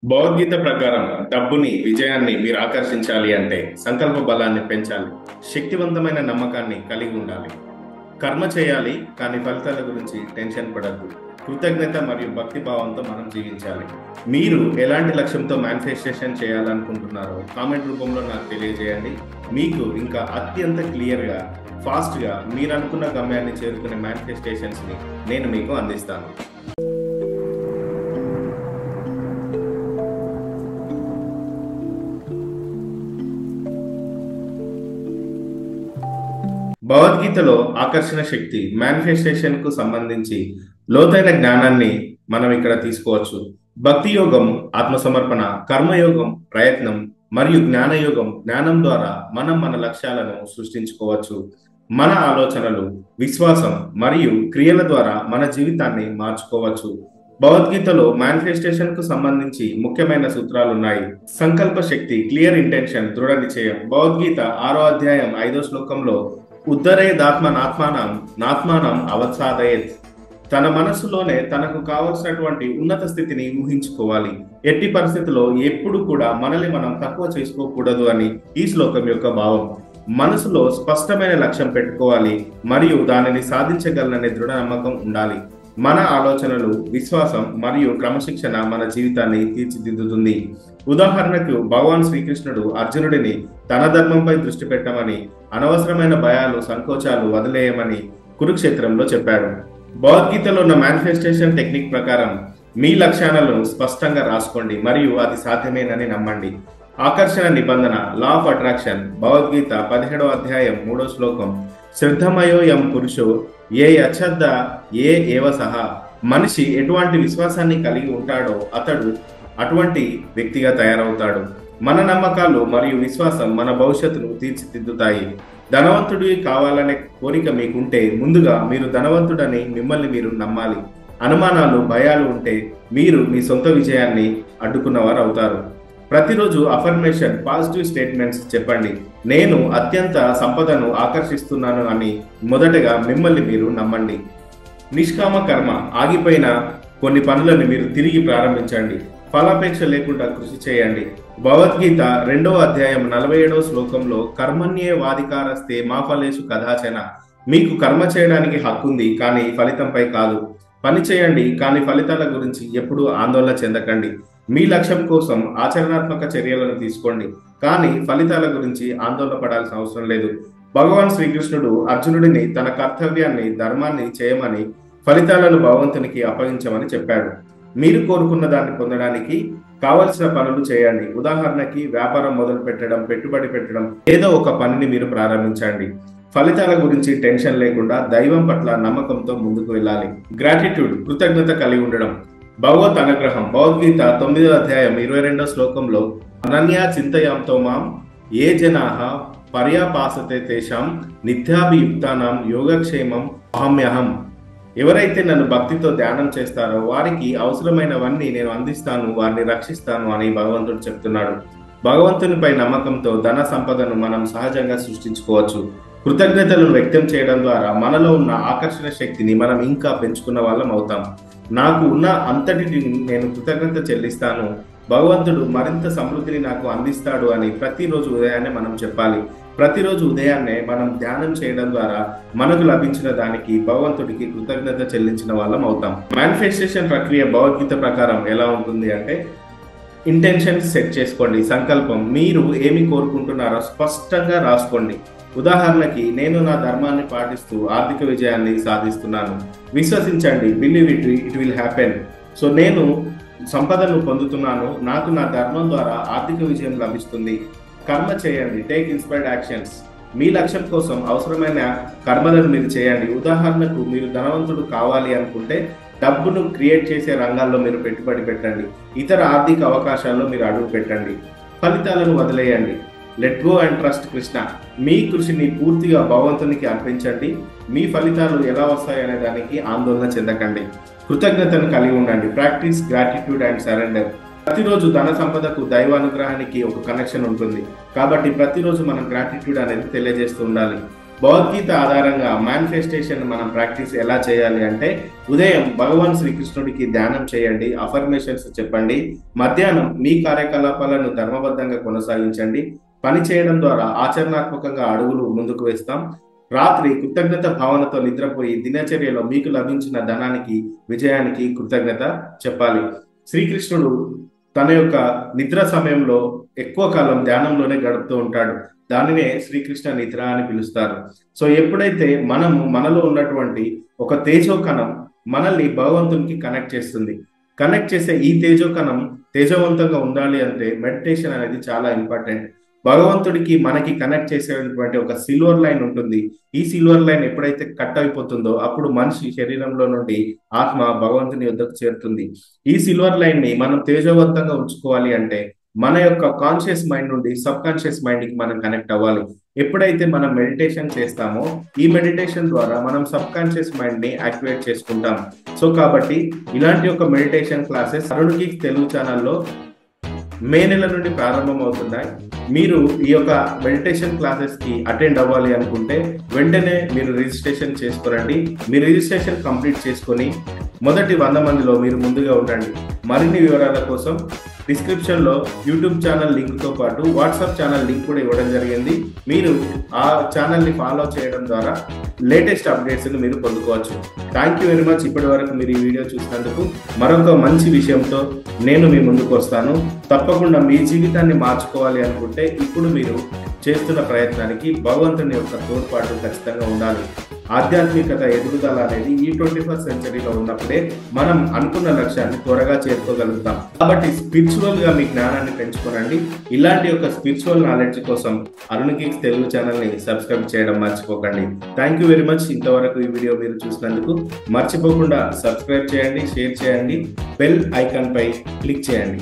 భగవద్గీత ప్రకారం డబ్బుని, విజయాన్ని మీరు ఆకర్షించాలి అంటే సంకల్ప బలాన్ని పెంచాలి. శక్తివంతమైన నమ్మకాన్ని కలిగి ఉండాలి. కర్మ చేయాలి కానీ ఫలితాల గురించి టెన్షన్ పడద్దు. కృతజ్ఞత మరియు భక్తి భావంతో మనం జీవించాలి. మీరు ఎలాంటి లక్ష్యంతో మేనిఫెస్టేషన్ చేయాలనుకుంటున్నారో కామెంట్ రూపంలో నాకు తెలియజేయండి. మీకు ఇంకా అత్యంత క్లియర్గా, ఫాస్ట్గా మీరు అనుకున్న గమ్యాన్ని చేరుకునే మేనిఫెస్టేషన్స్ని నేను మీకు అందిస్తాను. భగవద్గీతలో ఆకర్షణ శక్తి మేనిఫెస్టేషన్ కు సంబంధించి లోతైన జ్ఞానాన్ని మనం ఇక్కడ తీసుకోవచ్చు. భక్తి యోగం ఆత్మసమర్పణ, కర్మయోగం ప్రయత్నం మరియు జ్ఞానయోగం జ్ఞానం ద్వారా మనం మన లక్ష్యాలను సృష్టించుకోవచ్చు. మన ఆలోచనలు, విశ్వాసం మరియు క్రియల ద్వారా మన జీవితాన్ని మార్చుకోవచ్చు. భగవద్గీతలో మేనిఫెస్టేషన్ కు సంబంధించి ముఖ్యమైన సూత్రాలు ఉన్నాయి. సంకల్ప శక్తి, క్లియర్ ఇంటెన్షన్, దృఢ నిశ్చయం. భగవద్గీత 6వ అధ్యాయం 5వ శ్లోకంలో ఉద్ధరేదాత్మనాత్మానం నాత్మానం అవత్సాదయేత్. తన మనస్సులోనే తనకు కావలసినటువంటి ఉన్నత స్థితిని ఊహించుకోవాలి. ఎట్టి పరిస్థితుల్లో ఎప్పుడు కూడా మనల్ని మనం తక్కువ చేసుకోకూడదు అని ఈ శ్లోకం యొక్క భావం. మనసులో స్పష్టమైన లక్ష్యం పెట్టుకోవాలి మరియు దానిని సాధించగలననే దృఢ నమ్మకం ఉండాలి. మన ఆలోచనలు, విశ్వాసం మరియు క్రమశిక్షణ మన జీవితాన్ని తీర్చిదిద్దుతుంది. ఉదాహరణకు భగవాన్ శ్రీకృష్ణుడు అర్జునుడిని తన ధర్మంపై దృష్టి పెట్టమని, అనవసరమైన భయాలు, సంకోచాలు వదిలేయమని కురుక్షేత్రంలో చెప్పాడు. భగవద్గీతలో ఉన్న మేనిఫెస్టేషన్ టెక్నిక్ ప్రకారం మీ లక్ష్యాలను స్పష్టంగా రాసుకోండి మరియు అది సాధ్యమేనని నమ్మండి. ఆకర్షణ నిబంధన, లా ఆఫ్ అట్రాక్షన్. భగవద్గీత 17వ అధ్యాయం 3వ శ్లోకం. శ్రద్ధమయో యం పురుషో ఏ యచ్చద్ద ఏ ఏవ సహా. మనిషి ఎటువంటి విశ్వాసాన్ని కలిగి ఉంటాడో అతడు అటువంటి వ్యక్తిగా తయారవుతాడు. మన నమ్మకాలు మరియు విశ్వాసం మన భవిష్యత్తును తీర్చిదిద్దుతాయి. ధనవంతుడి కావాలనే కోరిక మీకుంటే ముందుగా మీరు ధనవంతుడని మిమ్మల్ని మీరు నమ్మాలి. అనుమానాలు, భయాలు ఉంటే మీరు మీ సొంత విజయాన్ని అడ్డుకున్నవారు అవుతారు. ప్రతిరోజు అఫర్మేషన్, పాజిటివ్ స్టేట్మెంట్స్ చెప్పండి. నేను అత్యంత సంపదను ఆకర్షిస్తున్నాను అని మొదటగా మిమ్మల్ని మీరు నమ్మండి. నిష్కామ కర్మ, ఆగిపోయిన కొన్ని పనులను మీరు తిరిగి ప్రారంభించండి. ఫలాపేక్ష లేకుండా కృషి చేయండి. భగవద్గీత 2వ అధ్యాయం 47వ శ్లోకంలో కర్మణ్యే వాధికారస్తే మా ఫలేషు కదాచన. మీకు కర్మ చేయడానికి హక్కుంది కానీ ఫలితంపై కాదు. పని చేయండి కానీ ఫలితాల గురించి ఎప్పుడూ ఆందోళన చెందకండి. మీ లక్ష్యం కోసం ఆచరణాత్మక చర్యలను తీసుకోండి కానీ ఫలితాల గురించి ఆందోళన పడాల్సిన అవసరం లేదు. భగవాన్ శ్రీకృష్ణుడు అర్జునుడిని తన కర్తవ్యాన్ని, ధర్మాన్ని చేయమని, ఫలితాలను భగవంతునికి అప్పగించమని చెప్పాడు. మీరు కోరుకున్న దాన్ని పొందడానికి కావలసిన పనులు చేయండి. ఉదాహరణకి వ్యాపారం మొదలు పెట్టడం, పెట్టుబడి పెట్టడం, ఏదో ఒక పనిని మీరు ప్రారంభించండి. ఫలితాల గురించి టెన్షన్ లేకుండా దైవం పట్ల నమ్మకంతో ముందుకు వెళ్ళాలి. గ్రాటిట్యూడ్, కృతజ్ఞత కలిగి ఉండడం. భగవత్ అనుగ్రహం. భగవద్గీత 9వ అధ్యాయం 22వ శ్లోకంలో అనన్యా చింతయాంతో మాం ఏ జనాః పర్యాపాసతే తేషాం నిత్యాభియుక్తానాం యోగక్షేమం అహమ్యహం. ఎవరైతే నన్ను భక్తితో ధ్యానం చేస్తారో వారికి అవసరమైనవన్నీ నేను అందిస్తాను, వారిని రక్షిస్తాను అని భగవంతుడు చెప్తున్నాడు. భగవంతునిపై నమ్మకంతో ధన సంపదను మనం సహజంగా సృష్టించుకోవచ్చు. కృతజ్ఞతలను వ్యక్తం చేయడం ద్వారా మనలో ఉన్న ఆకర్షణ శక్తిని మనం ఇంకా పెంచుకున్న వాళ్ళం అవుతాం. నాకు ఉన్న అంతటిని నేను కృతజ్ఞత చెల్లిస్తాను, భగవంతుడు మరింత సమృద్ధిని నాకు అందిస్తాడు అని ప్రతిరోజు ఉదయాన్నే మనం చెప్పాలి. ప్రతిరోజు ఉదయాన్నే మనం ధ్యానం చేయడం ద్వారా మనకు లభించిన దానికి భగవంతుడికి కృతజ్ఞత చెల్లించిన వాళ్ళం అవుతాం. మేనిఫెస్టేషన్ ప్రక్రియ భగవద్గీత ప్రకారం ఎలా ఉంటుంది అంటే, ఇంటెన్షన్ సెట్ చేసుకోండి. సంకల్పం, మీరు ఏమి కోరుకుంటున్నారో స్పష్టంగా రాసుకోండి. ఉదాహరణకి, నేను నా ధర్మాన్ని పాటిస్తూ ఆర్థిక విజయాన్ని సాధిస్తున్నాను. విశ్వసించండి, believe it will happen. So నేను సంపదను పొందుతున్నాను, నాకు నా ధర్మం ద్వారా ఆర్థిక విజయం లభిస్తుంది. కర్మ చేయండి, టేక్ ఇన్స్పైర్డ్ యాక్షన్స్. మీ లక్ష్యం కోసం అవసరమైన కర్మలను మీరు చేయండి. ఉదాహరణకు, మీరు ధనవంతుడు కావాలి అనుకుంటే డబ్బును క్రియేట్ చేసే రంగాల్లో మీరు పెట్టుబడి పెట్టండి. ఇతర ఆర్థిక అవకాశాల్లో మీరు అడుగు పెట్టండి. ఫలితాలను వదిలేయండి. Let go and trust Krishna. మీ కృషిని పూర్తిగా భగవంతునికి అర్పించండి. మీ ఫలితాలు ఎలా వస్తాయనే దానికి ఆందోళన చెందకండి. కృతజ్ఞతను కలిగి ఉండండి. Practice gratitude and surrender. ప్రతిరోజు ధన సంపదకు, దైవానుగ్రహానికి ఒక కనెక్షన్ ఉంటుంది కాబట్టి ప్రతిరోజు మనం గ్రాటిట్యూడ్ అనేది తెలియజేస్తూ ఉండాలి. భగవద్గీత ఆధారంగా మేనిఫెస్టేషన్ మనం ప్రాక్టీస్ ఎలా చేయాలి అంటే, ఉదయం భగవాన్ శ్రీకృష్ణుడికి ధ్యానం చేయండి, అఫర్మేషన్స్ చెప్పండి. మధ్యాహ్నం మీ కార్యకలాపాలను ధర్మబద్ధంగా కొనసాగించండి. పని చేయడం ద్వారా ఆచరణాత్మకంగా అడుగులు ముందుకు వేస్తాం. రాత్రి కృతజ్ఞత భావనతో నిద్రపోయి దినచర్యలో మీకు లభించిన ధనానికి, విజయానికి కృతజ్ఞత చెప్పాలి. శ్రీకృష్ణుడు తన యొక్క నిద్ర సమయంలో ఎక్కువ కాలం ధ్యానంలోనే గడుపుతూ ఉంటాడు. దానినే శ్రీకృష్ణ నిద్ర అని పిలుస్తారు. సో ఎప్పుడైతే మనలో ఉన్నటువంటి ఒక తేజోకణం మనల్ని భగవంతునికి కనెక్ట్ చేస్తుంది, కనెక్ట్ చేసే ఈ తేజోకణం తేజవంతంగా ఉండాలి అంటే మెడిటేషన్ అనేది చాలా ఇంపార్టెంట్. భగవంతుడికి మనకి కనెక్ట్ చేసేటువంటి ఒక సిల్వర్ లైన్ ఉంటుంది. ఈ సిల్వర్ లైన్ ఎప్పుడైతే కట్ అయిపోతుందో అప్పుడు మనిషి శరీరంలో నుండి ఆత్మ భగవంతుని యొద్దకు చేరుతుంది. ఈ సిల్వర్ లైన్ ని మనం తేజవంతంగా ఉంచుకోవాలి అంటే మన యొక్క కాన్షియస్ మైండ్ నుండి సబ్ కాన్షియస్ మైండ్ కి మనం కనెక్ట్ అవ్వాలి. ఎప్పుడైతే మనం మెడిటేషన్ చేస్తామో ఈ మెడిటేషన్ ద్వారా మనం సబ్ కాన్షియస్ మైండ్ ని యాక్టివేట్ చేసుకుంటాం. సో కాబట్టి ఇలాంటి ఒక meditation classes Arun Geeks Telugu ఛానల్లో మే నెల నుండి ప్రారంభం అవుతున్నాయి. మీరు ఈ యొక్క మెడిటేషన్ క్లాసెస్ కి అటెండ్ అవ్వాలి అనుకుంటే వెంటనే మీరు రిజిస్ట్రేషన్ చేసుకోరండి. మీ రిజిస్ట్రేషన్ కంప్లీట్ చేసుకొని మొదటి 100 మందిలో మీరు ముందుగా ఉండండి. మరిన్ని వివరాల కోసం డిస్క్రిప్షన్ లో యూట్యూబ్ ఛానల్ లింక్ తో పాటు వాట్సాప్ ఛానల్ లింక్ కూడా ఇవ్వడం జరిగింది. మీరు ఆ ఛానల్ ని ఫాలో చేయడం ద్వారా లేటెస్ట్ అప్డేట్స్ ని మీరు పొందుకోవచ్చు. Thank you very much. ఇప్పటి వరకు మీరు ఈ వీడియో చూసినందుకు. మరొక మంచి విషయంతో నేను మీ ముందుకు వస్తాను. తప్పకుండా మీ జీవితాన్ని మార్చుకోవాలి అనుకుంటే ఇప్పుడు మీరు చేస్తున్న ప్రయత్నానికి భగవంతుని యొక్క తోడ్పాటు ఖచ్చితంగా ఉండాలి. ఆధ్యాత్మికత ఎదుగుదల అనేది ఈ 21st సెంచరీలో ఉన్నప్పుడే మనం అనుకున్న లక్ష్యాన్ని త్వరగా చేరుకోగలుగుతాం. కాబట్టి స్పిరిచువల్ గా మీ జ్ఞానాన్ని పెంచుకోనండి. ఇలాంటి ఒక స్పిరిచువల్ నాలెడ్జ్ కోసం అరుణ్ గీక్స్ తెలుగు ఛానల్ ని సబ్స్క్రైబ్ చేయడం మర్చిపోకండి. Thank you very much. ఇంతవరకు ఈ వీడియో మీరు చూసినందుకు. మర్చిపోకుండా సబ్స్క్రైబ్ చేయండి, షేర్ చేయండి, బెల్ ఐకాన్ పై క్లిక్ చేయండి.